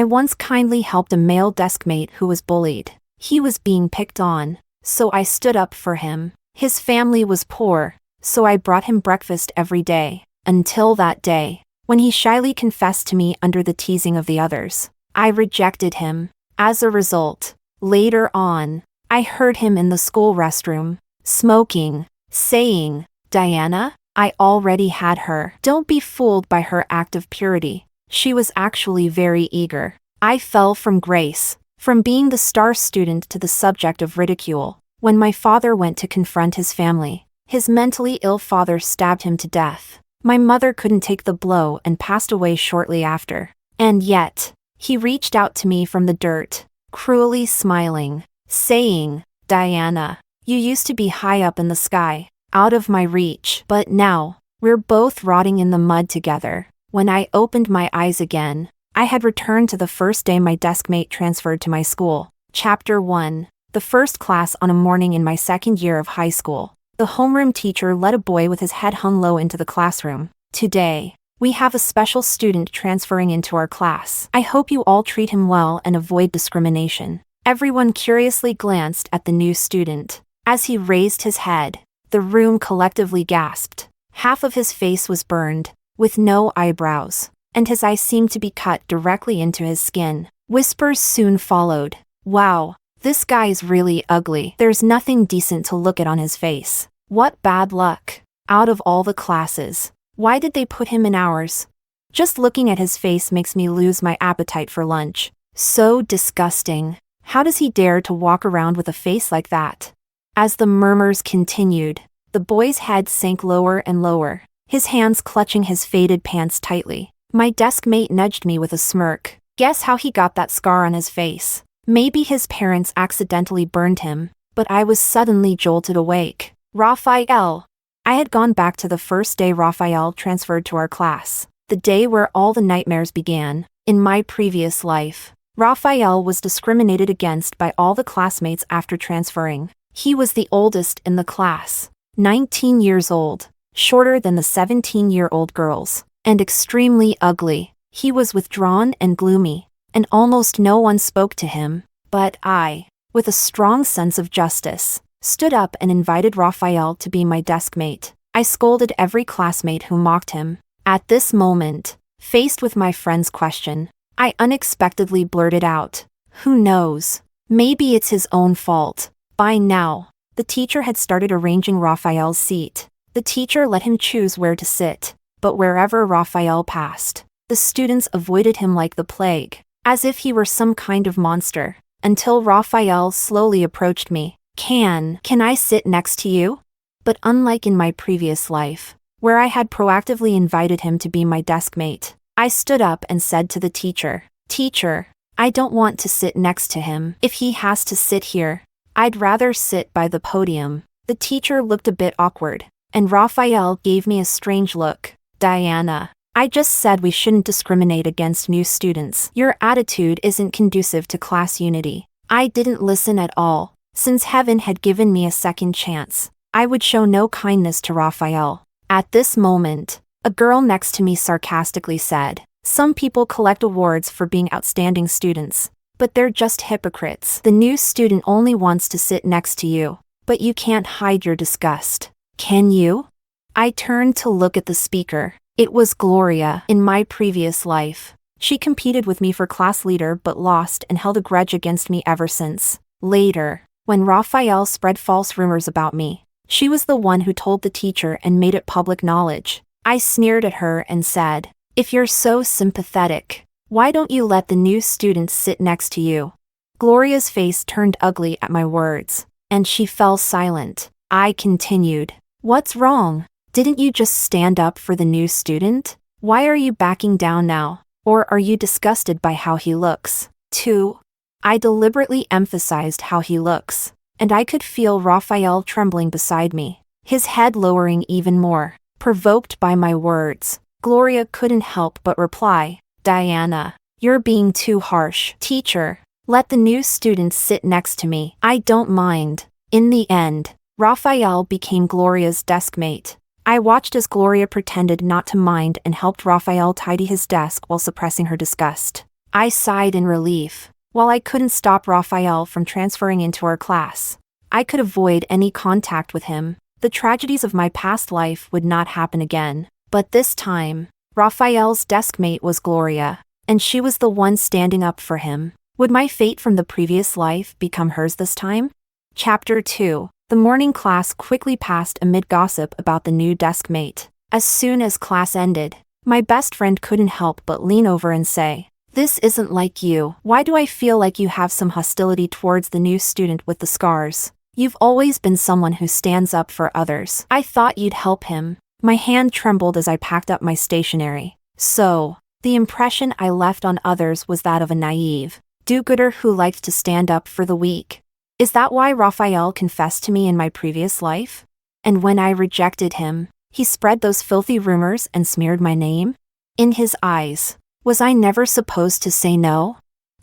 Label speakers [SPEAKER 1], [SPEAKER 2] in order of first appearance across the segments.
[SPEAKER 1] I once kindly helped a male deskmate who was bullied. He was being picked on, so I stood up for him. His family was poor, so I brought him breakfast every day, until that day, when he shyly confessed to me under the teasing of the others. I rejected him. As a result, later on, I heard him in the school restroom, smoking, saying, "Diana, I already had her." Don't be fooled by her act of purity. She was actually very eager. I fell from grace, from being the star student to the subject of ridicule. When my father went to confront his family, his mentally ill father stabbed him to death. My mother couldn't take the blow and passed away shortly after. And yet, he reached out to me from the dirt, cruelly smiling, saying, "Diana, you used to be high up in the sky, out of my reach, but now, we're both rotting in the mud together." When I opened my eyes again, I had returned to the first day my deskmate transferred to my school. Chapter 1. The first class on a morning in my second year of high school. The homeroom teacher led a boy with his head hung low into the classroom. "Today, we have a special student transferring into our class. I hope you all treat him well and avoid discrimination." Everyone curiously glanced at the new student. As he raised his head, the room collectively gasped. Half of his face was burned, with no eyebrows, and his eyes seemed to be cut directly into his skin. Whispers soon followed. "Wow, this guy's really ugly. There's nothing decent to look at on his face. What bad luck. Out of all the classes, why did they put him in ours? Just looking at his face makes me lose my appetite for lunch. So disgusting. How does he dare to walk around with a face like that?" As the murmurs continued, the boy's head sank lower and lower, his hands clutching his faded pants tightly. My deskmate nudged me with a smirk. Guess how he got that scar on his face? Maybe his parents accidentally burned him, but I was suddenly jolted awake. Raphael. I had gone back to the first day Raphael transferred to our class, the day where all the nightmares began. In my previous life, Raphael was discriminated against by all the classmates after transferring. He was the oldest in the class, 19 years old, shorter than the 17-year-old girls, and extremely ugly. He was withdrawn and gloomy, and almost no one spoke to him. But I, with a strong sense of justice, stood up and invited Raphael to be my deskmate. I scolded every classmate who mocked him. At this moment, faced with my friend's question, I unexpectedly blurted out, "Who knows? Maybe it's his own fault." By now, the teacher had started arranging Raphael's seat. The teacher let him choose where to sit, but wherever Raphael passed, the students avoided him like the plague, as if he were some kind of monster, until Raphael slowly approached me. Can I sit next to you?" But unlike in my previous life, where I had proactively invited him to be my deskmate, I stood up and said to the teacher, "Teacher, I don't want to sit next to him. If he has to sit here, I'd rather sit by the podium." The teacher looked a bit awkward, and Raphael gave me a strange look. "Diana, I just said we shouldn't discriminate against new students. Your attitude isn't conducive to class unity." I didn't listen at all. Since heaven had given me a second chance, I would show no kindness to Raphael. At this moment, a girl next to me sarcastically said, "Some people collect awards for being outstanding students, but they're just hypocrites. The new student only wants to sit next to you, but you can't hide your disgust. Can you?" I turned to look at the speaker. It was Gloria. In my previous life, she competed with me for class leader but lost and held a grudge against me ever since. Later, when Raphael spread false rumors about me, she was the one who told the teacher and made it public knowledge. I sneered at her and said, "If you're so sympathetic, why don't you let the new students sit next to you?" Gloria's face turned ugly at my words, and she fell silent. I continued, "What's wrong? Didn't you just stand up for the new student? Why are you backing down now? Or are you disgusted by how he looks, too?" I deliberately emphasized how he looks, and I could feel Raphael trembling beside me, his head lowering even more. Provoked by my words, Gloria couldn't help but reply, "Diana, you're being too harsh. Teacher, let the new students sit next to me. I don't mind." In the end, Raphael became Gloria's deskmate. I watched as Gloria pretended not to mind and helped Raphael tidy his desk while suppressing her disgust. I sighed in relief. While I couldn't stop Raphael from transferring into our class, I could avoid any contact with him. The tragedies of my past life would not happen again. But this time, Raphael's deskmate was Gloria, and she was the one standing up for him. Would my fate from the previous life become hers this time? Chapter 2. The morning class quickly passed amid gossip about the new deskmate. As soon as class ended, my best friend couldn't help but lean over and say, "This isn't like you. Why do I feel like you have some hostility towards the new student with the scars? You've always been someone who stands up for others. I thought you'd help him." My hand trembled as I packed up my stationery. So, the impression I left on others was that of a naive do-gooder who liked to stand up for the weak. Is that why Raphael confessed to me in my previous life? And when I rejected him, he spread those filthy rumors and smeared my name? In his eyes, was I never supposed to say no?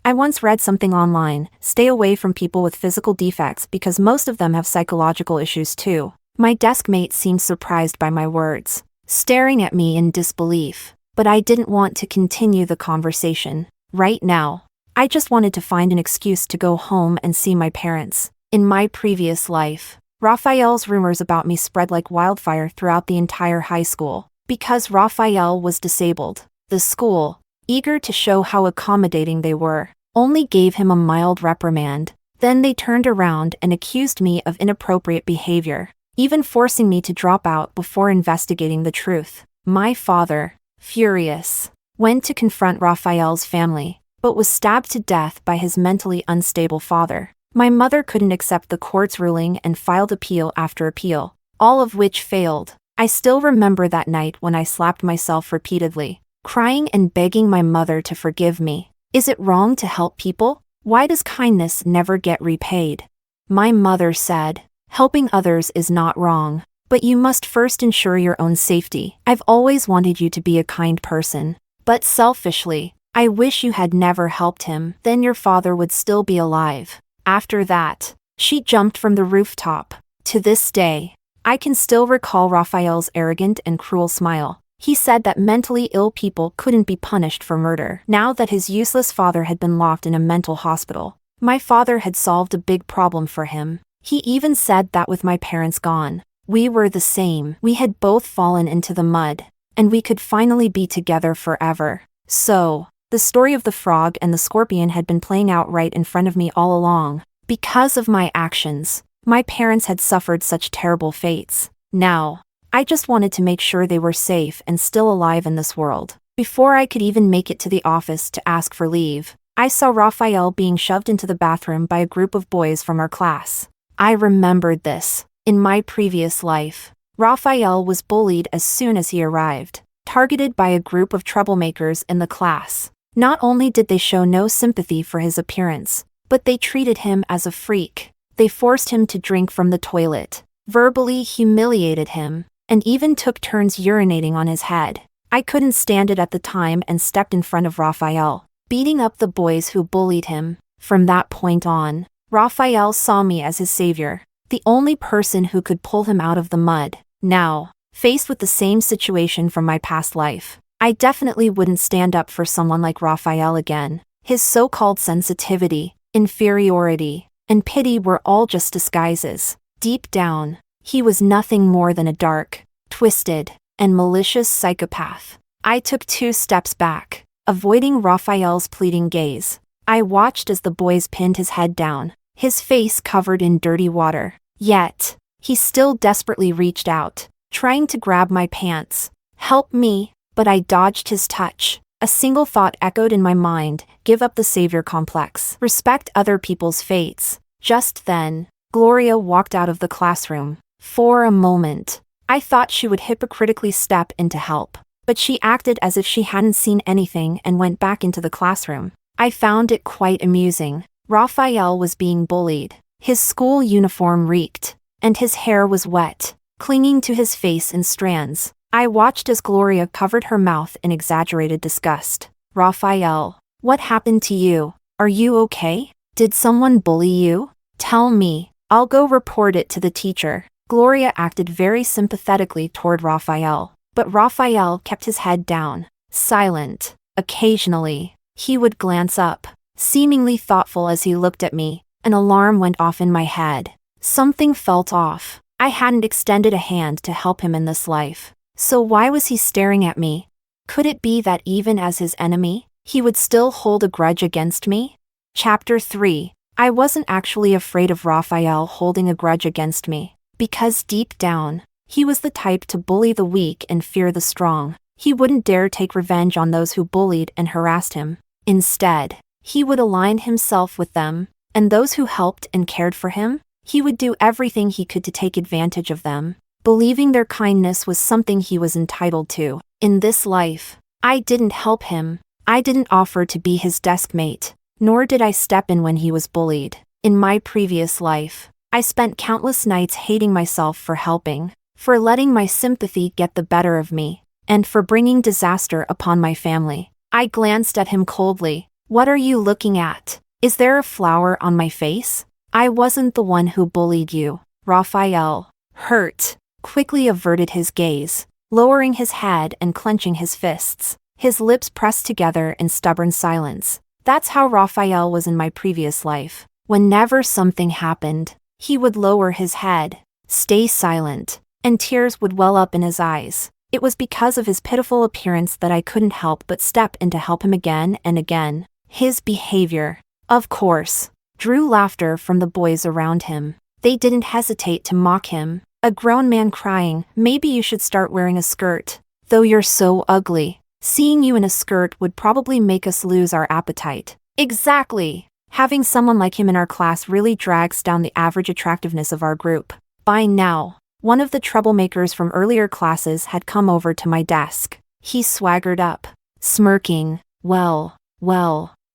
[SPEAKER 1] I once read something online: stay away from people with physical defects because most of them have psychological issues too. My deskmate seemed surprised by my words, staring at me in disbelief. But I didn't want to continue the conversation right now. I just wanted to find an excuse to go home and see my parents. In my previous life, Raphael's rumors about me spread like wildfire throughout the entire high school. Because Raphael was disabled, the school, eager to show how accommodating they were, only gave him a mild reprimand. Then they turned around and accused me of inappropriate behavior, even forcing me to drop out before investigating the truth. My father, furious, went to confront Raphael's family, but was stabbed to death by his mentally unstable father. My mother couldn't accept the court's ruling and filed appeal after appeal, all of which failed. I still remember that night when I slapped myself repeatedly, crying and begging my mother to forgive me. Is it wrong to help people? Why does kindness never get repaid? My mother said, helping others is not wrong, but you must first ensure your own safety. I've always wanted you to be a kind person, but selfishly, I wish you had never helped him. Then your father would still be alive. After that, she jumped from the rooftop. To this day, I can still recall Raphael's arrogant and cruel smile. He said that mentally ill people couldn't be punished for murder. Now that his useless father had been locked in a mental hospital, my father had solved a big problem for him. He even said that with my parents gone, we were the same. We had both fallen into the mud, and we could finally be together forever. So, the story of the frog and the scorpion had been playing out right in front of me all along. Because of my actions, my parents had suffered such terrible fates. Now, I just wanted to make sure they were safe and still alive in this world. Before I could even make it to the office to ask for leave, I saw Raphael being shoved into the bathroom by a group of boys from our class. I remembered this. In my previous life, Raphael was bullied as soon as he arrived, targeted by a group of troublemakers in the class. Not only did they show no sympathy for his appearance, but they treated him as a freak. They forced him to drink from the toilet, verbally humiliated him, and even took turns urinating on his head. I couldn't stand it at the time and stepped in front of Raphael, beating up the boys who bullied him. From that point on, Raphael saw me as his savior, the only person who could pull him out of the mud. Now, faced with the same situation from my past life, I definitely wouldn't stand up for someone like Raphael again. His so-called sensitivity, inferiority, and pity were all just disguises. Deep down, he was nothing more than a dark, twisted, and malicious psychopath. I took 2 steps back, avoiding Raphael's pleading gaze. I watched as the boys pinned his head down, his face covered in dirty water. Yet, he still desperately reached out, trying to grab my pants. Help me, but I dodged his touch. A single thought echoed in my mind: give up the savior complex. Respect other people's fates. Just then, Gloria walked out of the classroom. For a moment, I thought she would hypocritically step in to help, but she acted as if she hadn't seen anything and went back into the classroom. I found it quite amusing. Raphael was being bullied. His school uniform reeked, and his hair was wet, clinging to his face in strands. I watched as Gloria covered her mouth in exaggerated disgust. Raphael, what happened to you? Are you okay? Did someone bully you? Tell me, I'll go report it to the teacher. Gloria acted very sympathetically toward Raphael, but Raphael kept his head down, silent. Occasionally, He would glance up, seemingly thoughtful as he looked at me. An alarm went off in my head. Something felt off. I hadn't extended a hand to help him in this life. So why was he staring at me? Could it be that even as his enemy, he would still hold a grudge against me? Chapter 3. I wasn't actually afraid of Raphael holding a grudge against me, because deep down, he was the type to bully the weak and fear the strong. He wouldn't dare take revenge on those who bullied and harassed him. Instead, he would align himself with them, and those who helped and cared for him, he would do everything he could to take advantage of them, believing their kindness was something he was entitled to. In this life, I didn't help him. I didn't offer to be his deskmate, nor did I step in when he was bullied. In my previous life, I spent countless nights hating myself for helping, for letting my sympathy get the better of me, and for bringing disaster upon my family. I glanced at him coldly. What are you looking at? Is there a flower on my face? I wasn't the one who bullied you. Raphael, hurt, quickly averted his gaze, lowering his head and clenching his fists, his lips pressed together in stubborn silence. That's how Raphael was in my previous life. Whenever something happened, he would lower his head, stay silent, and tears would well up in his eyes. It was because of his pitiful appearance that I couldn't help but step in to help him again and again. His behavior, of course, drew laughter from the boys around him. They didn't hesitate to mock him. A grown man crying, "Maybe you should start wearing a skirt. Though you're so ugly. Seeing you in a skirt would probably make us lose our appetite." Exactly. Having someone like him in our class really drags down the average attractiveness of our group. By now, one of the troublemakers from earlier classes had come over to my desk. He swaggered up, smirking. Well,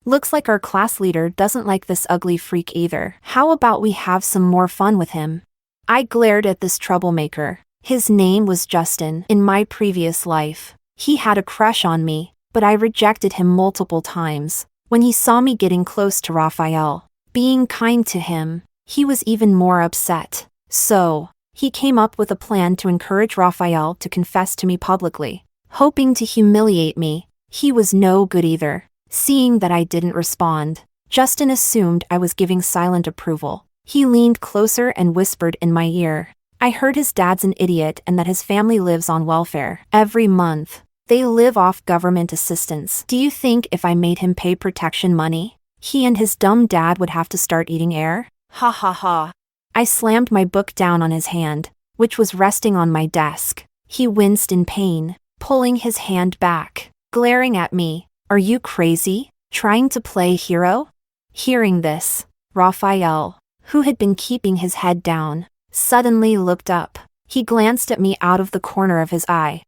[SPEAKER 1] looks like our class leader doesn't like this ugly freak either. How about we have some more fun with him? I glared at this troublemaker. His name was Justin. In my previous life, he had a crush on me, but I rejected him multiple times. When he saw me getting close to Raphael, being kind to him, he was even more upset. So, he came up with a plan to encourage Raphael to confess to me publicly, hoping to humiliate me. He was no good either. Seeing that I didn't respond, Justin assumed I was giving silent approval. He leaned closer and whispered in my ear. I heard his dad's an idiot and that his family lives on welfare. Every month, they live off government assistance. Do you think if I made him pay protection money, he and his dumb dad would have to start eating air? Ha ha ha. I slammed my book down on his hand, which was resting on my desk. He winced in pain, pulling his hand back, glaring at me. Are you crazy? Trying to play hero? Hearing this, Raphael, who had been keeping his head down, suddenly looked up. He glanced at me out of the corner of his eye.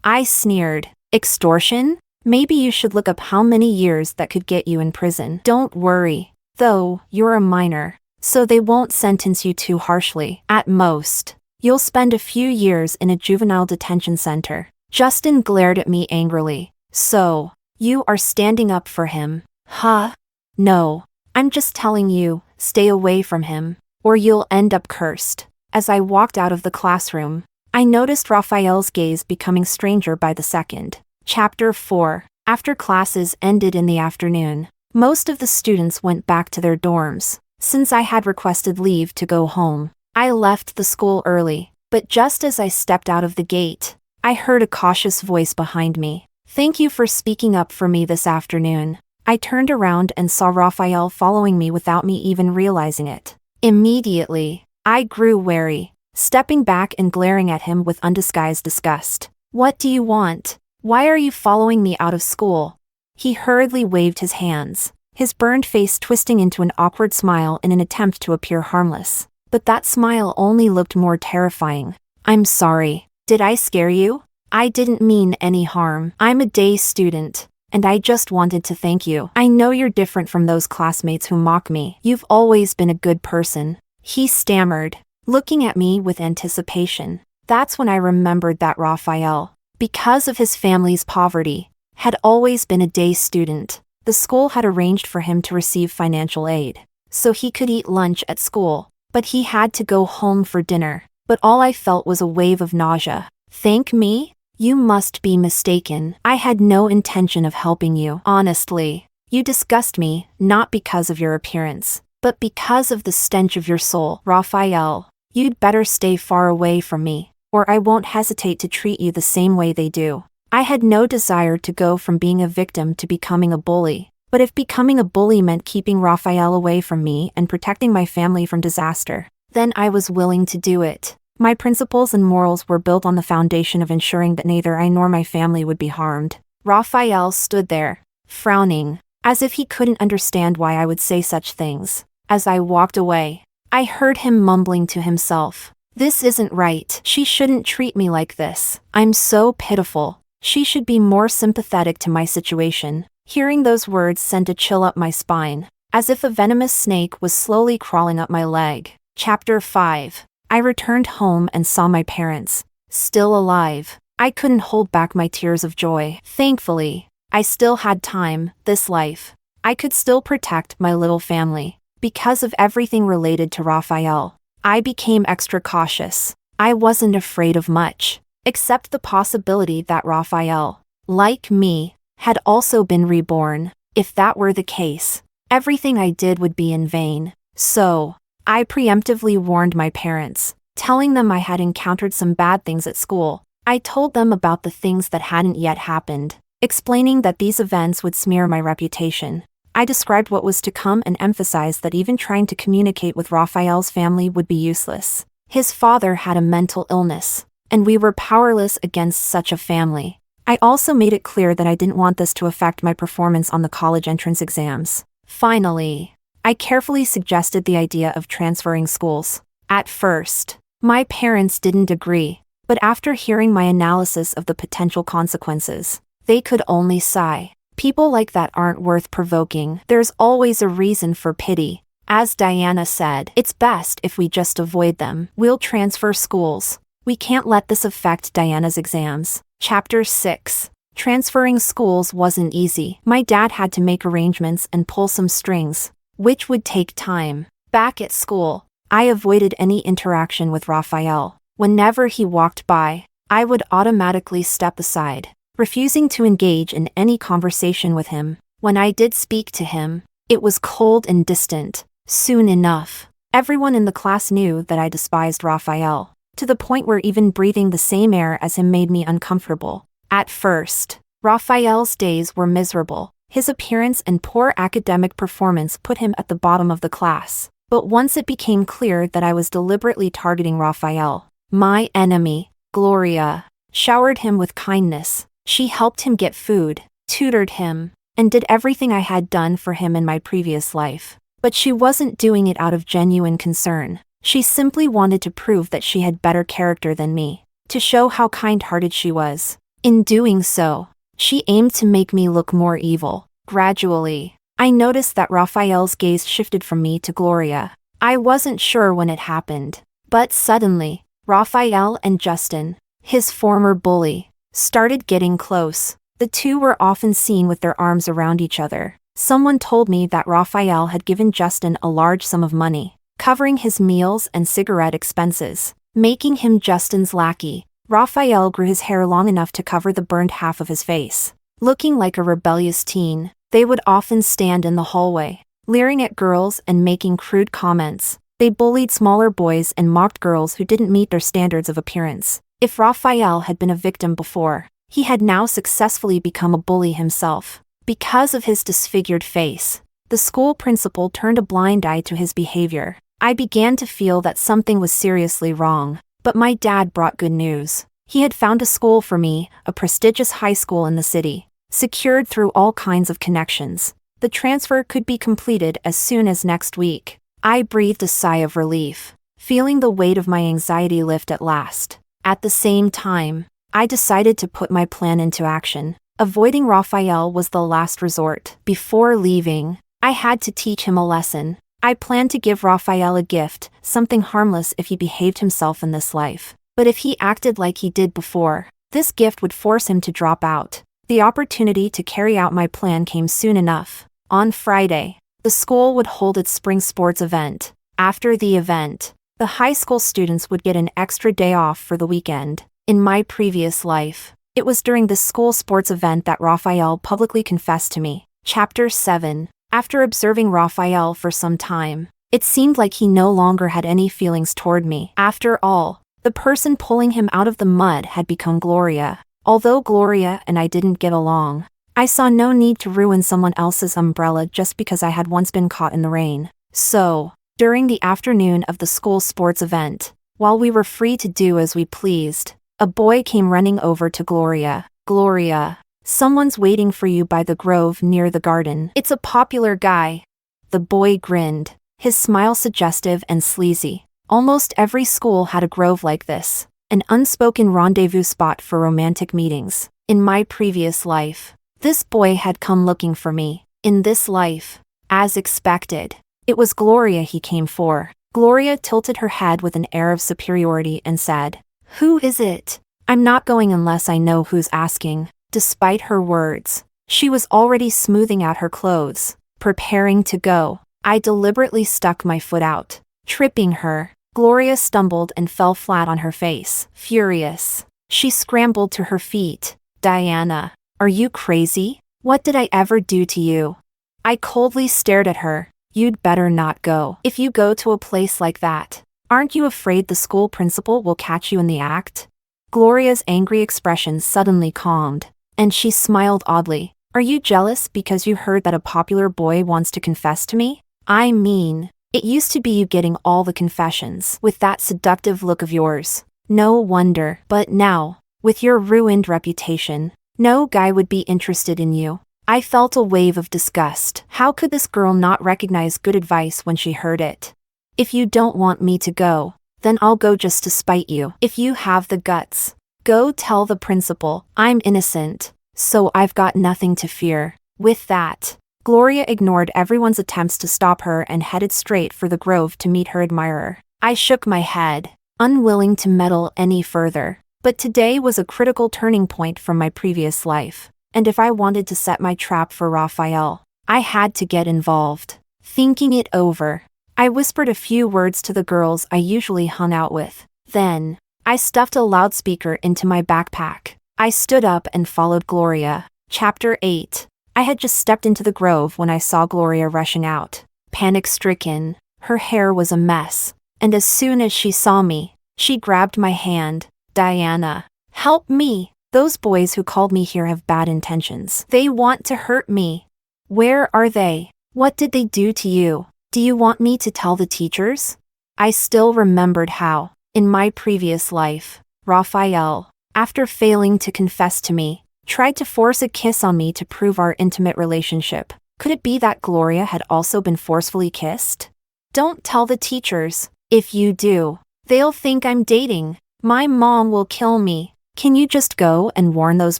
[SPEAKER 1] I sneered. Extortion? Maybe you should look up how many years that could get you in prison. Don't worry, though, you're a minor, so they won't sentence you too harshly. At most, you'll spend a few years in a juvenile detention center. Justin glared at me angrily. So, you are standing up for him? Huh? No, I'm just telling you, stay away from him, or you'll end up cursed. As I walked out of the classroom, I noticed Raphael's gaze becoming stranger by the second. Chapter 4. After classes ended in the afternoon, most of the students went back to their dorms. Since I had requested leave to go home, I left the school early, but just as I stepped out of the gate, I heard a cautious voice behind me. Thank you for speaking up for me this afternoon. I turned around and saw Raphael following me without me even realizing it. Immediately, I grew wary, stepping back and glaring at him with undisguised disgust. What do you want? Why are you following me out of school? He hurriedly waved his hands, his burned face twisting into an awkward smile in an attempt to appear harmless. But that smile only looked more terrifying. I'm sorry. Did I scare you? I didn't mean any harm. I'm a day student, and I just wanted to thank you. I know you're different from those classmates who mock me. You've always been a good person. He stammered, looking at me with anticipation. That's when I remembered that Raphael, because of his family's poverty, had always been a day student. The school had arranged for him to receive financial aid, so he could eat lunch at school, but he had to go home for dinner. But all I felt was a wave of nausea. Thank me? You must be mistaken. I had no intention of helping you. Honestly, You disgust me, not because of your appearance, but because of the stench of your soul. Raphael, you'd better stay far away from me, or I won't hesitate to treat you the same way they do. I had no desire to go from being a victim to becoming a bully, but if becoming a bully meant keeping Raphael away from me and protecting my family from disaster, then I was willing to do it. My principles and morals were built on the foundation of ensuring that neither I nor my family would be harmed. Raphael stood there, frowning, as if he couldn't understand why I would say such things. As I walked away, I heard him mumbling to himself, "This isn't right. She shouldn't treat me like this. I'm so pitiful. She should be more sympathetic to my situation." Hearing those words sent a chill up my spine, as if a venomous snake was slowly crawling up my leg. Chapter 5. I returned home and saw my parents, still alive. I couldn't hold back my tears of joy. Thankfully, I still had time, this life. I could still protect my little family. Because of everything related to Raphael, I became extra cautious. I wasn't afraid of much, except the possibility that Raphael, like me, had also been reborn. If that were the case, everything I did would be in vain. So, I preemptively warned my parents, telling them I had encountered some bad things at school. I told them about the things that hadn't yet happened, explaining that these events would smear my reputation. I described what was to come and emphasized that even trying to communicate with Raphael's family would be useless. His father had a mental illness, and we were powerless against such a family. I also made it clear that I didn't want this to affect my performance on the college entrance exams. Finally, I carefully suggested the idea of transferring schools. At first, my parents didn't agree, but after hearing my analysis of the potential consequences, they could only sigh. People like that aren't worth provoking. There's always a reason for pity. As Diana said, it's best if we just avoid them. We'll transfer schools. We can't let this affect Diana's exams. Chapter 6. Transferring schools wasn't easy. My dad had to make arrangements and pull some strings, which would take time. Back at school, I avoided any interaction with Raphael. Whenever he walked by, I would automatically step aside, refusing to engage in any conversation with him. When I did speak to him, it was cold and distant. Soon enough, everyone in the class knew that I despised Raphael, to the point where even breathing the same air as him made me uncomfortable. At first, Raphael's days were miserable. His appearance and poor academic performance put him at the bottom of the class. But once it became clear that I was deliberately targeting Raphael, my enemy, Gloria, showered him with kindness. She helped him get food, tutored him, and did everything I had done for him in my previous life. But she wasn't doing it out of genuine concern. She simply wanted to prove that she had better character than me, to show how kind-hearted she was. In doing so, she aimed to make me look more evil. Gradually, I noticed that Raphael's gaze shifted from me to Gloria. I wasn't sure when it happened, but suddenly, Raphael and Justin, his former bully, started getting close. The two were often seen with their arms around each other. Someone told me that Raphael had given Justin a large sum of money, covering his meals and cigarette expenses, making him Justin's lackey. Raphael grew his hair long enough to cover the burned half of his face. Looking like a rebellious teen, they would often stand in the hallway, leering at girls and making crude comments. They bullied smaller boys and mocked girls who didn't meet their standards of appearance. If Raphael had been a victim before, he had now successfully become a bully himself. Because of his disfigured face, the school principal turned a blind eye to his behavior. I began to feel that something was seriously wrong, but my dad brought good news. He had found a school for me, a prestigious high school in the city, secured through all kinds of connections. The transfer could be completed as soon as next week. I breathed a sigh of relief, feeling the weight of my anxiety lift at last. At the same time, I decided to put my plan into action. Avoiding Raphael was the last resort. Before leaving, I had to teach him a lesson. I planned to give Raphael a gift, something harmless if he behaved himself in this life. But if he acted like he did before, this gift would force him to drop out. The opportunity to carry out my plan came soon enough. On Friday, the school would hold its spring sports event. After the event, the high school students would get an extra day off for the weekend. In my previous life, it was during this school sports event that Raphael publicly confessed to me. Chapter 7. After observing Raphael for some time, it seemed like he no longer had any feelings toward me. After all, the person pulling him out of the mud had become Gloria. Although Gloria and I didn't get along, I saw no need to ruin someone else's umbrella just because I had once been caught in the rain. So, during the afternoon of the school sports event, while we were free to do as we pleased, a boy came running over to Gloria. Gloria, someone's waiting for you by the grove near the garden. It's a popular guy. The boy grinned, his smile suggestive and sleazy. Almost every school had a grove like this, an unspoken rendezvous spot for romantic meetings. In my previous life, this boy had come looking for me. In this life, as expected, it was Gloria he came for. Gloria tilted her head with an air of superiority and said, "Who is it? I'm not going unless I know who's asking." Despite her words, she was already smoothing out her clothes, preparing to go. I deliberately stuck my foot out, tripping her. Gloria stumbled and fell flat on her face. Furious, she scrambled to her feet. "Diana, are you crazy? What did I ever do to you?" I coldly stared at her. "You'd better not go. If you go to a place like that, aren't you afraid the school principal will catch you in the act?" Gloria's angry expression suddenly calmed, and she smiled oddly. "Are you jealous because you heard that a popular boy wants to confess to me? I mean, it used to be you getting all the confessions with that seductive look of yours. No wonder. But now, with your ruined reputation, no guy would be interested in you." I felt a wave of disgust. How could this girl not recognize good advice when she heard it? "If you don't want me to go, then I'll go just to spite you. If you have the guts, go tell the principal. I'm innocent, so I've got nothing to fear." With that, Gloria ignored everyone's attempts to stop her and headed straight for the grove to meet her admirer. I shook my head, unwilling to meddle any further. But today was a critical turning point from my previous life, and if I wanted to set my trap for Raphael, I had to get involved. Thinking it over, I whispered a few words to the girls I usually hung out with. Then, I stuffed a loudspeaker into my backpack. I stood up and followed Gloria. Chapter 8. I had just stepped into the grove when I saw Gloria rushing out. Panic-stricken, her hair was a mess, and as soon as she saw me, she grabbed my hand. "Diana, help me! Those boys who called me here have bad intentions. They want to hurt me." "Where are they? What did they do to you? Do you want me to tell the teachers?" I still remembered how, in my previous life, Raphael, after failing to confess to me, tried to force a kiss on me to prove our intimate relationship. Could it be that Gloria had also been forcefully kissed? "Don't tell the teachers. If you do, they'll think I'm dating. My mom will kill me. Can you just go and warn those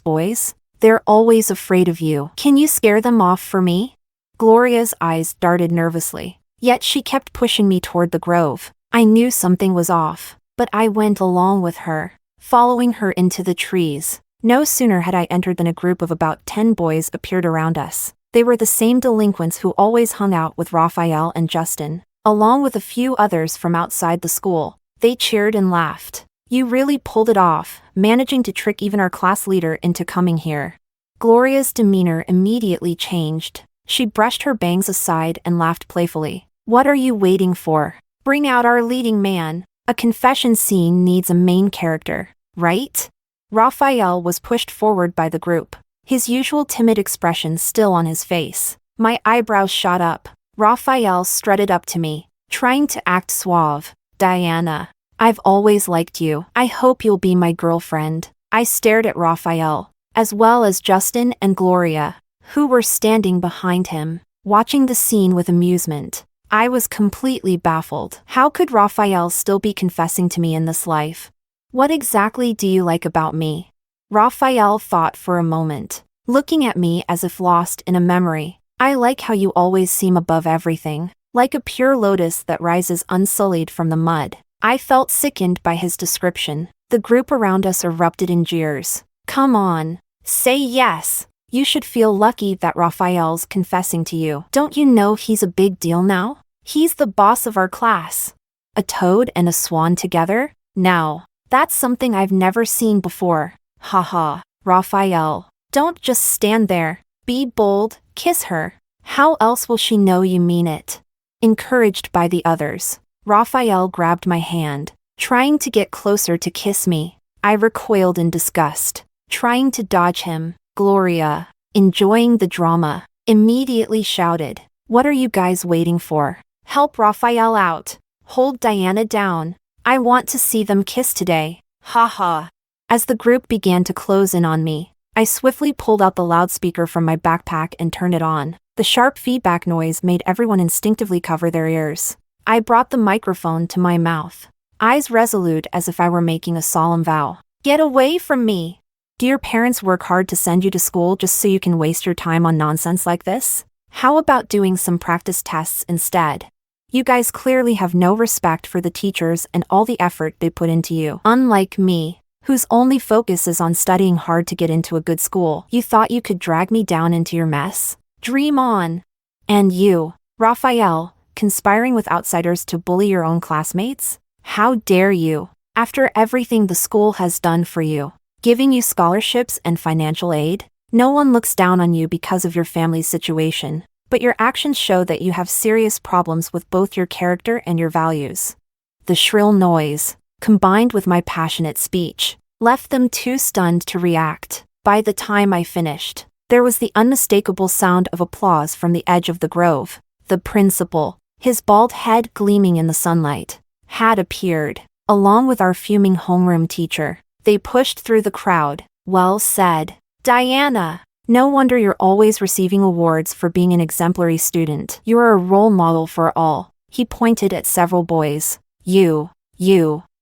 [SPEAKER 1] boys? They're always afraid of you. Can you scare them off for me?" Gloria's eyes darted nervously, yet she kept pushing me toward the grove. I knew something was off, but I went along with her, following her into the trees. No sooner had I entered than a group of about 10 boys appeared around us. They were the same delinquents who always hung out with Raphael and Justin, along with a few others from outside the school. They cheered and laughed. "You really pulled it off, managing to trick even our class leader into coming here." Gloria's demeanor immediately changed. She brushed her bangs aside and laughed playfully. "What are you waiting for? Bring out our leading man. A confession scene needs a main character, right?" Raphael was pushed forward by the group, his usual timid expression still on his face. My eyebrows shot up. Raphael strutted up to me, trying to act suave. "Diana, I've always liked you. I hope you'll be my girlfriend." I stared at Raphael, as well as Justin and Gloria, who were standing behind him, watching the scene with amusement. I was completely baffled. How could Raphael still be confessing to me in this life? "What exactly do you like about me?" Raphael thought for a moment, looking at me as if lost in a memory. "I like how you always seem above everything, like a pure lotus that rises unsullied from the mud." I felt sickened by his description. The group around us erupted in jeers. "Come on, say yes. You should feel lucky that Raphael's confessing to you. Don't you know he's a big deal now? He's the boss of our class." A toad and a swan together? Now, that's something I've never seen before. Haha. "Raphael, don't just stand there. Be bold, Kiss her. How else will she know you mean it? Encouraged by the others, Raphael grabbed my hand, trying to get closer to kiss me. I recoiled in disgust, trying to dodge him. Gloria, enjoying the drama, immediately shouted, "What are you guys waiting for? Help Raphael out. Hold Diana down. I want to see them kiss today. Ha ha." As the group began to close in on me, I swiftly pulled out the loudspeaker from my backpack and turned it on. The sharp feedback noise made everyone instinctively cover their ears. I brought the microphone to my mouth, eyes resolute as if I were making a solemn vow. "Get away from me. Do your parents work hard to send you to school just so you can waste your time on nonsense like this? How about doing some practice tests instead? You guys clearly have no respect for the teachers and all the effort they put into you. Unlike me, whose only focus is on studying hard to get into a good school. You thought you could drag me down into your mess? Dream on. And you, Raphael, conspiring with outsiders to bully your own classmates? How dare you? After everything the school has done for you, giving you scholarships and financial aid, no one looks down on you because of your family's situation, but your actions show that you have serious problems with both your character and your values." The shrill noise, combined with my passionate speech, left them too stunned to react. By the time I finished, there was the unmistakable sound of applause from the edge of the grove. The principal, his bald head gleaming in the sunlight, had appeared, along with our fuming homeroom teacher. They pushed through the crowd. "Well said, Diana. No wonder you're always receiving awards for being an exemplary student. You're a role model for all." He pointed at several boys. You,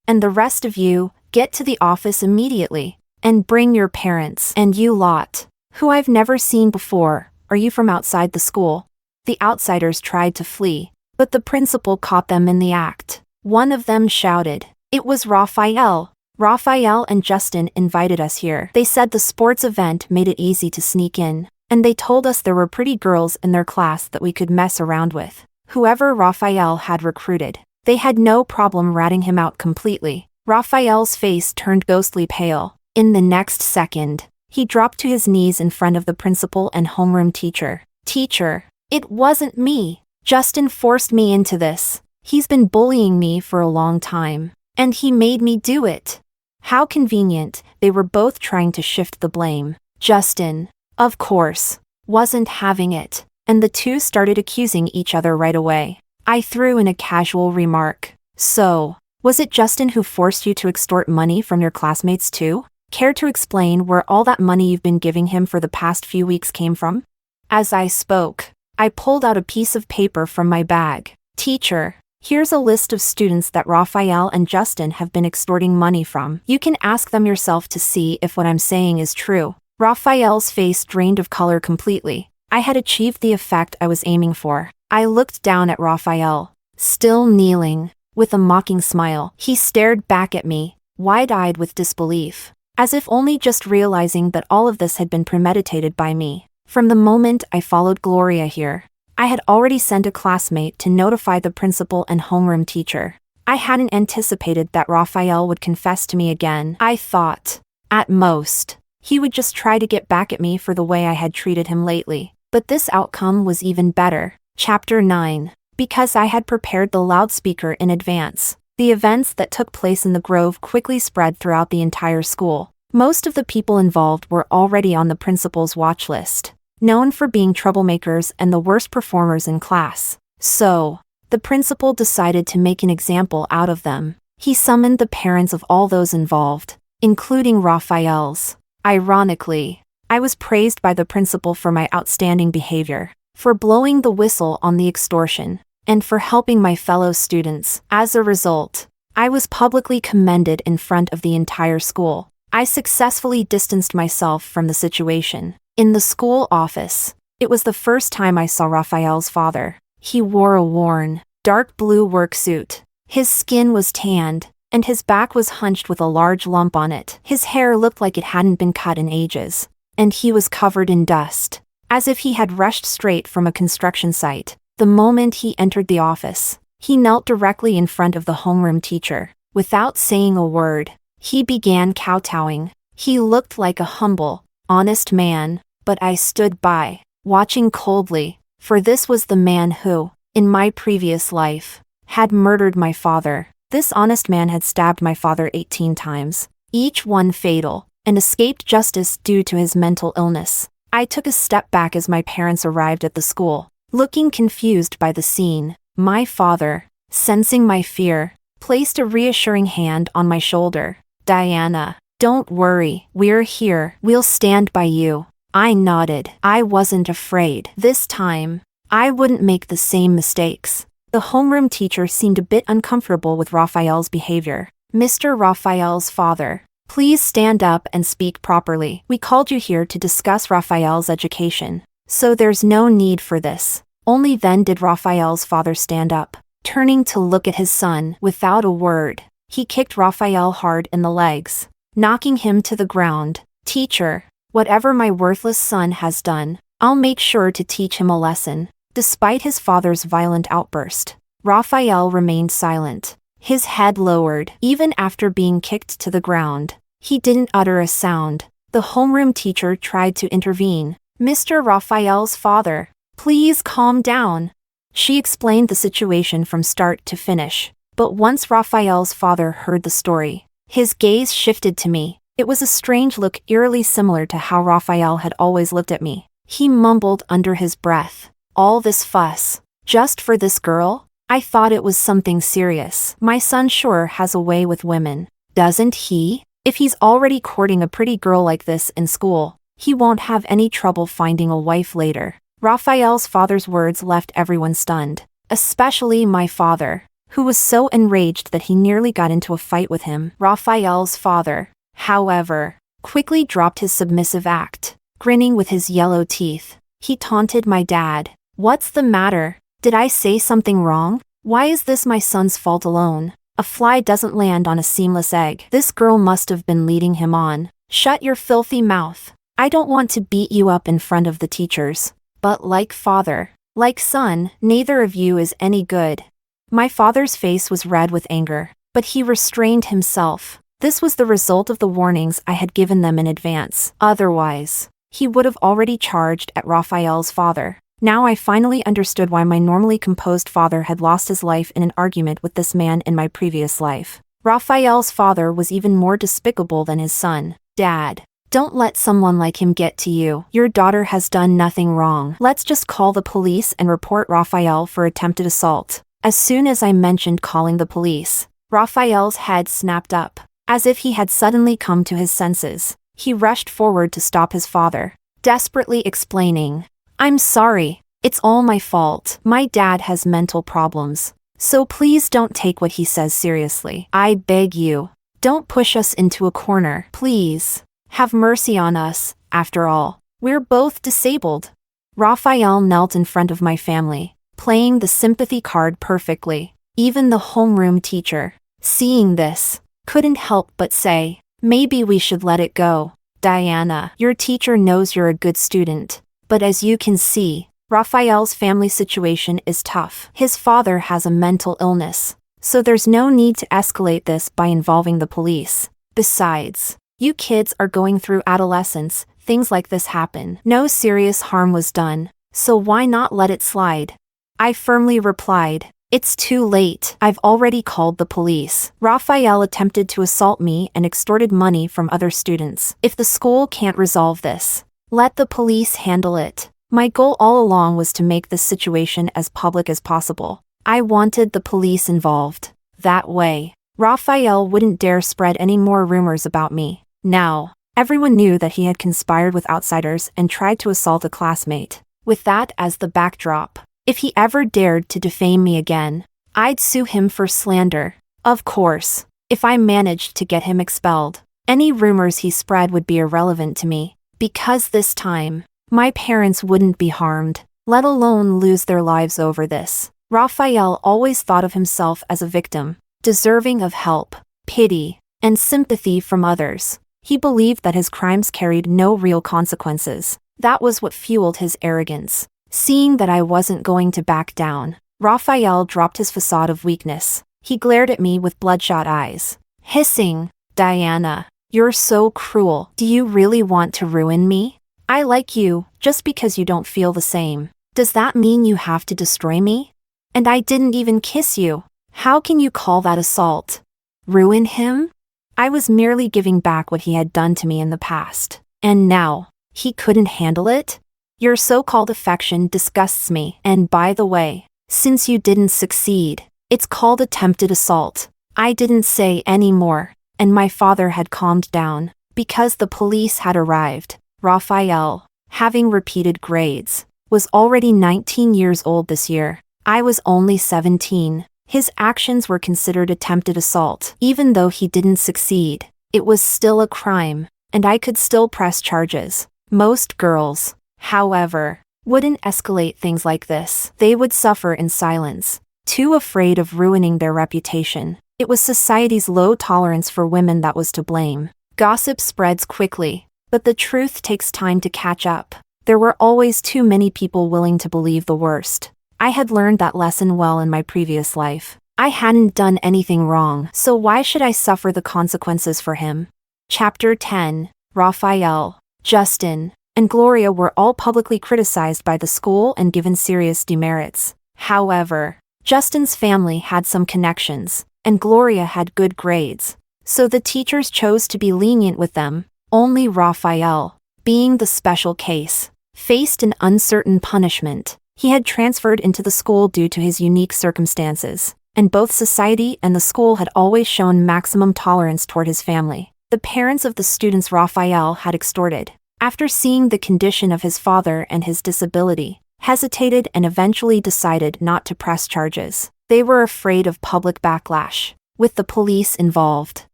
[SPEAKER 1] and the rest of you, get to the office immediately, and bring your parents. And you lot, who I've never seen before, are you from outside the school?" The outsiders tried to flee, but the principal caught them in the act. One of them shouted, "It was Raphael. Raphael and Justin invited us here. They said the sports event made it easy to sneak in, and they told us there were pretty girls in their class that we could mess around with. Whoever Raphael had recruited, they had no problem ratting him out completely." Raphael's face turned ghostly pale. In the next second, he dropped to his knees in front of the principal and homeroom teacher. "Teacher, it wasn't me. Justin forced me into this. He's been bullying me for a long time, and he made me do it." How convenient, they were both trying to shift the blame. Justin, of course, wasn't having it, and the two started accusing each other right away. I threw in a casual remark. "So, was it Justin who forced you to extort money from your classmates too? Care to explain where all that money you've been giving him for the past few weeks came from?" As I spoke, I pulled out a piece of paper from my bag. "Teacher, here's a list of students that Raphael and Justin have been extorting money from. You can ask them yourself to see if what I'm saying is true." Raphael's face drained of color completely. I had achieved the effect I was aiming for. I looked down at Raphael, still kneeling, with a mocking smile. He stared back at me, wide-eyed with disbelief, as if only just realizing that all of this had been premeditated by me. From the moment I followed Gloria here, I had already sent a classmate to notify the principal and homeroom teacher. I hadn't anticipated that Raphael would confess to me again. I thought, at most, he would just try to get back at me for the way I had treated him lately. But this outcome was even better. Chapter 9. Because I had prepared the loudspeaker in advance, the events that took place in the grove quickly spread throughout the entire school. Most of the people involved were already on the principal's watch list, known for being troublemakers and the worst performers in class. So, the principal decided to make an example out of them. He summoned the parents of all those involved, including Raphael's. Ironically, I was praised by the principal for my outstanding behavior, for blowing the whistle on the extortion, and for helping my fellow students. As a result, I was publicly commended in front of the entire school. I successfully distanced myself from the situation. In the school office, it was the first time I saw Raphael's father. He wore a worn, dark blue work suit. His skin was tanned, and his back was hunched with a large lump on it. His hair looked like it hadn't been cut in ages, and he was covered in dust, as if he had rushed straight from a construction site. The moment he entered the office, he knelt directly in front of the homeroom teacher. Without saying a word, he began kowtowing. He looked like a humble, honest man, but I stood by, watching coldly, for this was the man who, in my previous life, had murdered my father. This honest man had stabbed my father 18 times, each one fatal, and escaped justice due to his mental illness. I took a step back as my parents arrived at the school, looking confused by the scene. My father, sensing my fear, placed a reassuring hand on my shoulder. "Diana, don't worry, we're here. We'll stand by you." I nodded. I wasn't afraid. This time, I wouldn't make the same mistakes. The homeroom teacher seemed a bit uncomfortable with Raphael's behavior. "Mr. Raphael's father, please stand up and speak properly. We called you here to discuss Raphael's education, so there's no need for this." Only then did Raphael's father stand up, turning to look at his son. Without a word, he kicked Raphael hard in the legs, knocking him to the ground. "Teacher, whatever my worthless son has done, I'll make sure to teach him a lesson." Despite his father's violent outburst, Raphael remained silent, his head lowered. Even after being kicked to the ground, he didn't utter a sound. The homeroom teacher tried to intervene. "Mr. Raphael's father, please calm down." She explained the situation from start to finish. But once Raphael's father heard the story, his gaze shifted to me. It was a strange look, eerily similar to how Raphael had always looked at me. He mumbled under his breath, "All this fuss, just for this girl? I thought it was something serious. My son sure has a way with women, doesn't he? If he's already courting a pretty girl like this in school, he won't have any trouble finding a wife later." Raphael's father's words left everyone stunned, especially my father, who was so enraged that he nearly got into a fight with him. Raphael's father, however, quickly dropped his submissive act, grinning with his yellow teeth. He taunted my dad. "What's the matter? Did I say something wrong? Why is this my son's fault alone? A fly doesn't land on a seamless egg. This girl must have been leading him on." "Shut your filthy mouth. I don't want to beat you up in front of the teachers. But like father, like son, neither of you is any good." My father's face was red with anger, but he restrained himself. This was the result of the warnings I had given them in advance. Otherwise, he would have already charged at Raphael's father. Now I finally understood why my normally composed father had lost his life in an argument with this man in my previous life. Raphael's father was even more despicable than his son. "Dad, don't let someone like him get to you. Your daughter has done nothing wrong. Let's just call the police and report Raphael for attempted assault." As soon as I mentioned calling the police, Raphael's head snapped up. As if he had suddenly come to his senses, he rushed forward to stop his father, desperately explaining, "I'm sorry, it's all my fault. My dad has mental problems, so please don't take what he says seriously. I beg you, don't push us into a corner. Please, have mercy on us. After all, we're both disabled." Raphael knelt in front of my family, playing the sympathy card perfectly. Even the homeroom teacher, seeing this, couldn't help but say, "Maybe we should let it go. Diana, your teacher knows you're a good student, but as you can see, Raphael's family situation is tough. His father has a mental illness, so there's no need to escalate this by involving the police. Besides, you kids are going through adolescence, things like this happen. No serious harm was done, so why not let it slide?" I firmly replied, "It's too late. I've already called the police. Raphael attempted to assault me and extorted money from other students. If the school can't resolve this, let the police handle it." My goal all along was to make this situation as public as possible. I wanted the police involved. That way, Raphael wouldn't dare spread any more rumors about me. Now, everyone knew that he had conspired with outsiders and tried to assault a classmate. With that as the backdrop, if he ever dared to defame me again, I'd sue him for slander. Of course, if I managed to get him expelled, any rumors he spread would be irrelevant to me, because this time, my parents wouldn't be harmed, let alone lose their lives over this. Raphael always thought of himself as a victim, deserving of help, pity, and sympathy from others. He believed that his crimes carried no real consequences. That was what fueled his arrogance. Seeing that I wasn't going to back down, Raphael dropped his facade of weakness. He glared at me with bloodshot eyes, hissing, "Diana, you're so cruel. Do you really want to ruin me? I like you, just because you don't feel the same. Does that mean you have to destroy me? And I didn't even kiss you. How can you call that assault? Ruin him? I was merely giving back what he had done to me in the past. And now, he couldn't handle it? Your so-called affection disgusts me, and by the way, since you didn't succeed, it's called attempted assault. I didn't say any more, and my father had calmed down, because the police had arrived. Raphael, having repeated grades, was already 19 years old this year. I was only 17. His actions were considered attempted assault. Even though he didn't succeed, it was still a crime, and I could still press charges. Most girls, however, wouldn't escalate things like this. They would suffer in silence, too afraid of ruining their reputation. It was society's low tolerance for women that was to blame. Gossip spreads quickly, but the truth takes time to catch up. There were always too many people willing to believe the worst. I had learned that lesson well in my previous life. I hadn't done anything wrong, so why should I suffer the consequences for him? Chapter 10. Raphael, Justin, and Gloria were all publicly criticized by the school and given serious demerits. However, Justin's family had some connections, and Gloria had good grades, so the teachers chose to be lenient with them. Only Raphael, being the special case, faced an uncertain punishment. He had transferred into the school due to his unique circumstances, and both society and the school had always shown maximum tolerance toward his family. The parents of the students Raphael had extorted, after seeing the condition of his father and his disability, hesitated and eventually decided not to press charges. They were afraid of public backlash. With the police involved,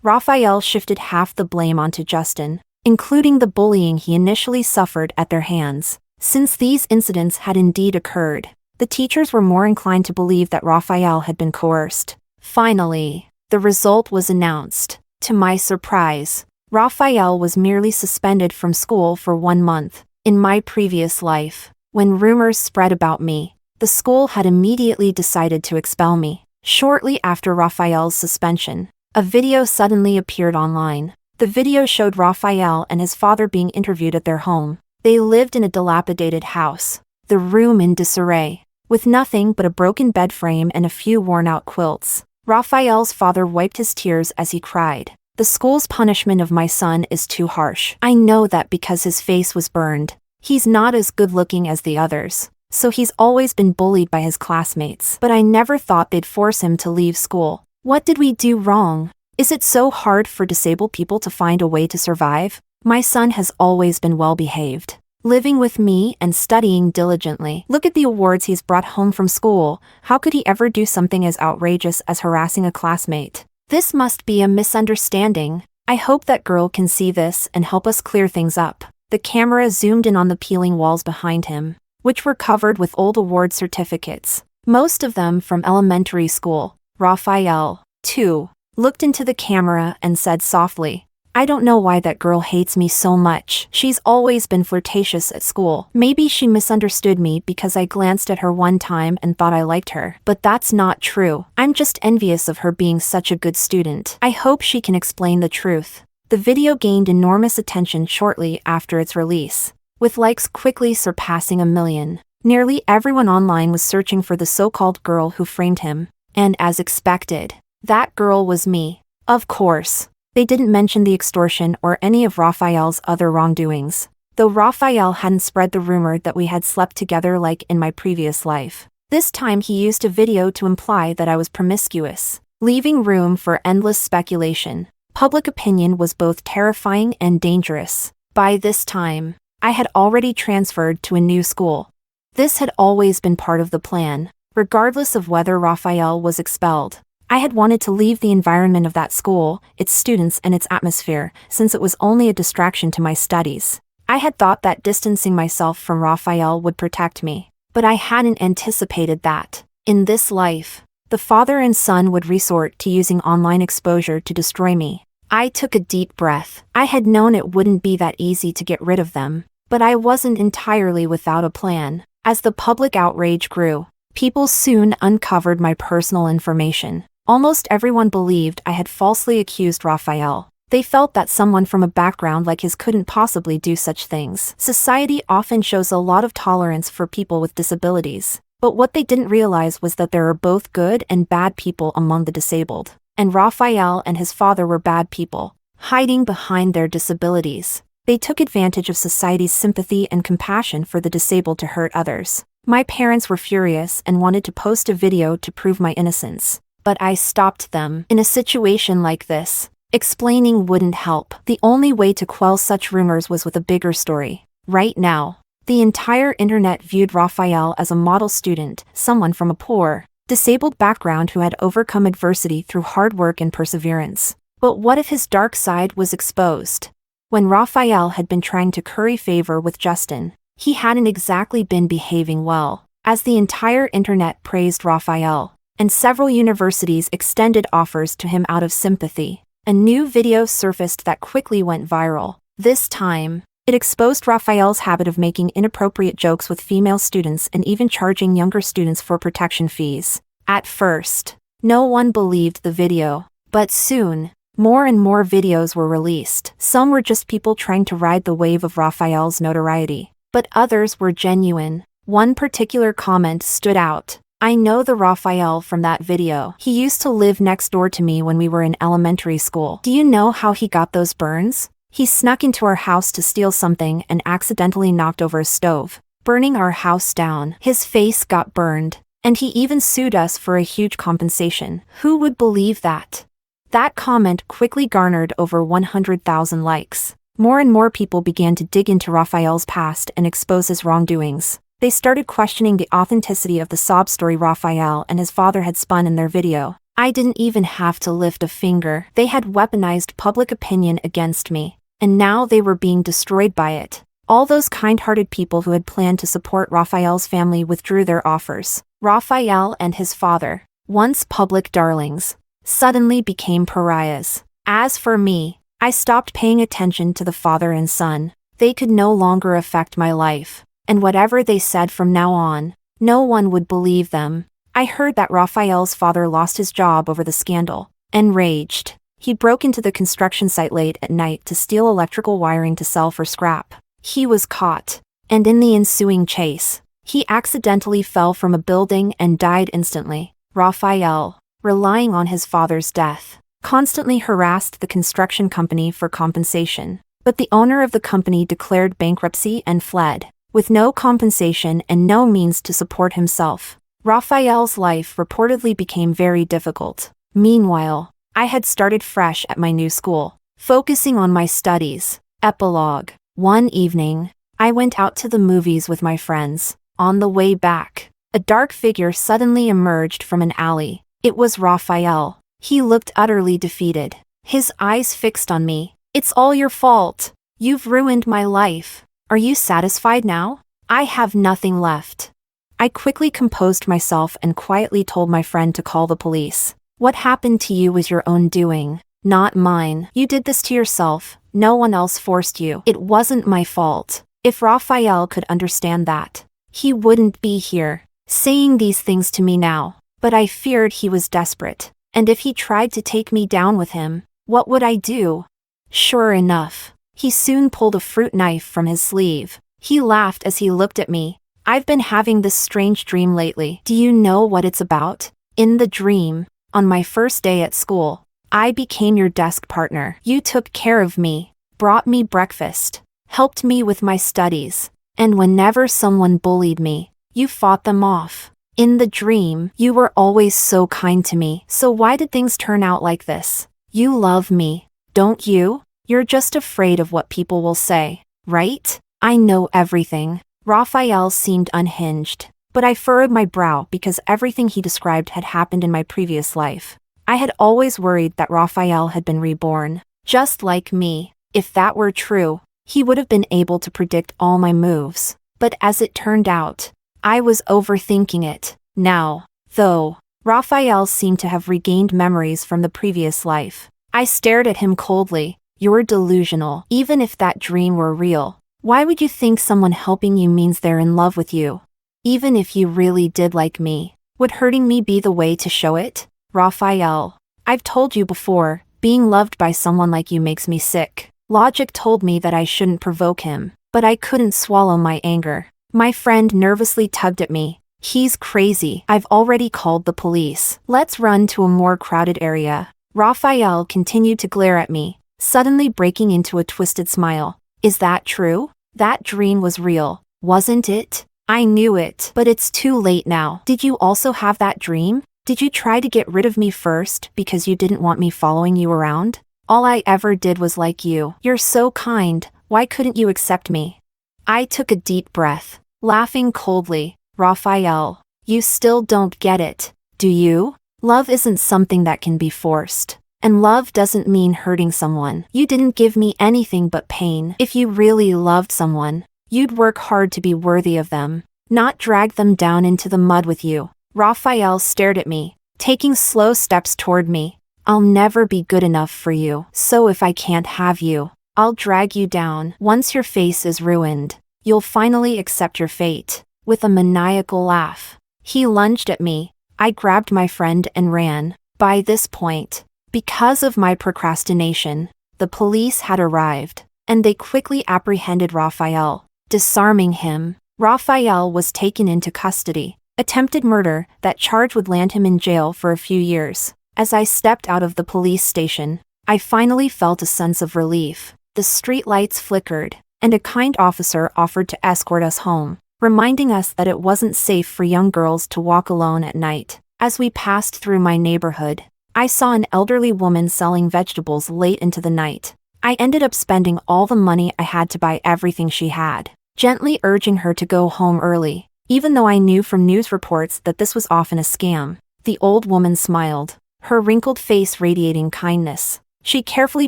[SPEAKER 1] Raphael shifted half the blame onto Justin, including the bullying he initially suffered at their hands. Since these incidents had indeed occurred, the teachers were more inclined to believe that Raphael had been coerced. Finally, the result was announced. To my surprise, Raphael was merely suspended from school for 1 month. In my previous life, when rumors spread about me, the school had immediately decided to expel me. Shortly after Raphael's suspension, a video suddenly appeared online. The video showed Raphael and his father being interviewed at their home. They lived in a dilapidated house, the room in disarray, with nothing but a broken bed frame and a few worn-out quilts. Raphael's father wiped his tears as he cried. The school's punishment of my son is too harsh. I know that because his face was burned. He's not as good-looking as the others, so he's always been bullied by his classmates. But I never thought they'd force him to leave school. What did we do wrong? Is it so hard for disabled people to find a way to survive? My son has always been well-behaved, living with me and studying diligently. Look at the awards he's brought home from school. How could he ever do something as outrageous as harassing a classmate? This must be a misunderstanding. I hope that girl can see this and help us clear things up. The camera zoomed in on the peeling walls behind him, which were covered with old award certificates, most of them from elementary school. Raphael, too, looked into the camera and said softly, I don't know why that girl hates me so much. She's always been flirtatious at school. Maybe she misunderstood me because I glanced at her one time and thought I liked her. But that's not true. I'm just envious of her being such a good student. I hope she can explain the truth. The video gained enormous attention shortly after its release, with likes quickly surpassing 1 million. Nearly everyone online was searching for the so-called girl who framed him. And as expected, that girl was me. Of course. They didn't mention the extortion or any of Raphael's other wrongdoings, though Raphael hadn't spread the rumor that we had slept together like in my previous life. This time he used a video to imply that I was promiscuous, leaving room for endless speculation. Public opinion was both terrifying and dangerous. By this time, I had already transferred to a new school. This had always been part of the plan, regardless of whether Raphael was expelled. I had wanted to leave the environment of that school, its students and its atmosphere, since it was only a distraction to my studies. I had thought that distancing myself from Raphael would protect me, but I hadn't anticipated that, in this life, the father and son would resort to using online exposure to destroy me. I took a deep breath. I had known it wouldn't be that easy to get rid of them, but I wasn't entirely without a plan. As the public outrage grew, people soon uncovered my personal information. Almost everyone believed I had falsely accused Raphael. They felt that someone from a background like his couldn't possibly do such things. Society often shows a lot of tolerance for people with disabilities, but what they didn't realize was that there are both good and bad people among the disabled. And Raphael and his father were bad people, hiding behind their disabilities. They took advantage of society's sympathy and compassion for the disabled to hurt others. My parents were furious and wanted to post a video to prove my innocence, but I stopped them. In a situation like this, explaining wouldn't help. The only way to quell such rumors was with a bigger story. Right now, the entire internet viewed Raphael as a model student, someone from a poor, disabled background who had overcome adversity through hard work and perseverance. But what if his dark side was exposed? When Raphael had been trying to curry favor with Justin, he hadn't exactly been behaving well, as the entire internet praised Raphael, and several universities extended offers to him out of sympathy. A new video surfaced that quickly went viral. This time, it exposed Raphael's habit of making inappropriate jokes with female students and even charging younger students for protection fees. At first, no one believed the video, but soon, more and more videos were released. Some were just people trying to ride the wave of Raphael's notoriety, but others were genuine. One particular comment stood out. "I know the Raphael from that video. He used to live next door to me when we were in elementary school. Do you know how he got those burns? He snuck into our house to steal something and accidentally knocked over a stove, burning our house down. His face got burned, and he even sued us for a huge compensation. Who would believe that?" That comment quickly garnered over 100,000 likes. More and more people began to dig into Raphael's past and expose his wrongdoings. They started questioning the authenticity of the sob story Raphael and his father had spun in their video. I didn't even have to lift a finger. They had weaponized public opinion against me, and now they were being destroyed by it. All those kind-hearted people who had planned to support Raphael's family withdrew their offers. Raphael and his father, once public darlings, suddenly became pariahs. As for me, I stopped paying attention to the father and son. They could no longer affect my life, and whatever they said from now on, no one would believe them. I heard that Raphael's father lost his job over the scandal. Enraged, he broke into the construction site late at night to steal electrical wiring to sell for scrap. He was caught, and in the ensuing chase, he accidentally fell from a building and died instantly. Raphael, relying on his father's death, constantly harassed the construction company for compensation, but the owner of the company declared bankruptcy and fled, with no compensation and no means to support himself. Raphael's life reportedly became very difficult. Meanwhile, I had started fresh at my new school, focusing on my studies. Epilogue. One evening, I went out to the movies with my friends. On the way back, a dark figure suddenly emerged from an alley. It was Raphael. He looked utterly defeated, his eyes fixed on me. "It's all your fault. You've ruined my life. Are you satisfied now? I have nothing left." I quickly composed myself and quietly told my friend to call the police. "What happened to you was your own doing, not mine. You did this to yourself. No one else forced you. It wasn't my fault." If Raphael could understand that, he wouldn't be here, saying these things to me now. But I feared he was desperate, and if he tried to take me down with him, what would I do? Sure enough, he soon pulled a fruit knife from his sleeve. He laughed as he looked at me. "I've been having this strange dream lately. Do you know what it's about? In the dream, on my first day at school, I became your desk partner. You took care of me, brought me breakfast, helped me with my studies, and whenever someone bullied me, you fought them off. In the dream, you were always so kind to me. So why did things turn out like this? You love me, don't you? You're just afraid of what people will say, right? I know everything." Raphael seemed unhinged, but I furrowed my brow because everything he described had happened in my previous life. I had always worried that Raphael had been reborn, just like me. If that were true, he would have been able to predict all my moves. But as it turned out, I was overthinking it. Now, though, Raphael seemed to have regained memories from the previous life. I stared at him coldly. "You're delusional. Even if that dream were real, why would you think someone helping you means they're in love with you? Even if you really did like me, would hurting me be the way to show it? Raphael, I've told you before, Being loved by someone like you makes me sick. Logic told me that I shouldn't provoke him, but I couldn't swallow my anger. My friend nervously tugged at me. He's crazy. I've already called the police. Let's run to a more crowded area. Raphael continued to glare at me, suddenly breaking into a twisted smile. Is that true? That dream was real, wasn't it? I knew it, but it's too late now. Did you also have that dream? Did you try to get rid of me first because you didn't want me following you around? All I ever did was like you. You're so kind. Why couldn't you accept me? I took a deep breath, laughing coldly. Raphael, you still don't get it, do you? Love isn't something that can be forced. And love doesn't mean hurting someone. You didn't give me anything but pain. If you really loved someone, you'd work hard to be worthy of them, not drag them down into the mud with you. Raphael stared at me, taking slow steps toward me. I'll never be good enough for you. So if I can't have you, I'll drag you down. Once your face is ruined, you'll finally accept your fate. With a maniacal laugh, he lunged at me. I grabbed my friend and ran. By this point, because of my procrastination, the police had arrived, and they quickly apprehended Raphael, disarming him. Raphael was taken into custody. Attempted murder, that charge would land him in jail for a few years. As I stepped out of the police station, I finally felt a sense of relief. The street lights flickered, and a kind officer offered to escort us home, reminding us that it wasn't safe for young girls to walk alone at night. As we passed through my neighborhood, I saw an elderly woman selling vegetables late into the night. I ended up spending all the money I had to buy everything she had, gently urging her to go home early, even though I knew from news reports that this was often a scam. The old woman smiled, her wrinkled face radiating kindness. She carefully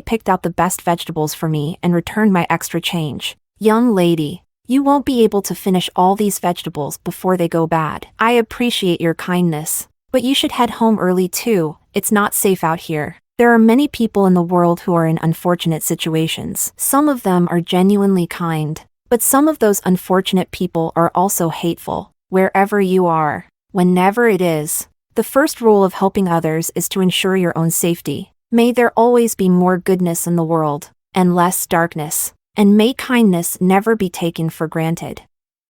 [SPEAKER 1] picked out the best vegetables for me and returned my extra change. Young lady, you won't be able to finish all these vegetables before they go bad. I appreciate your kindness, but you should head home early too. It's not safe out here. There are many people in the world who are in unfortunate situations. Some of them are genuinely kind, but some of those unfortunate people are also hateful. Wherever you are, whenever it is, the first rule of helping others is to ensure your own safety. May there always be more goodness in the world, and less darkness, and may kindness never be taken for granted.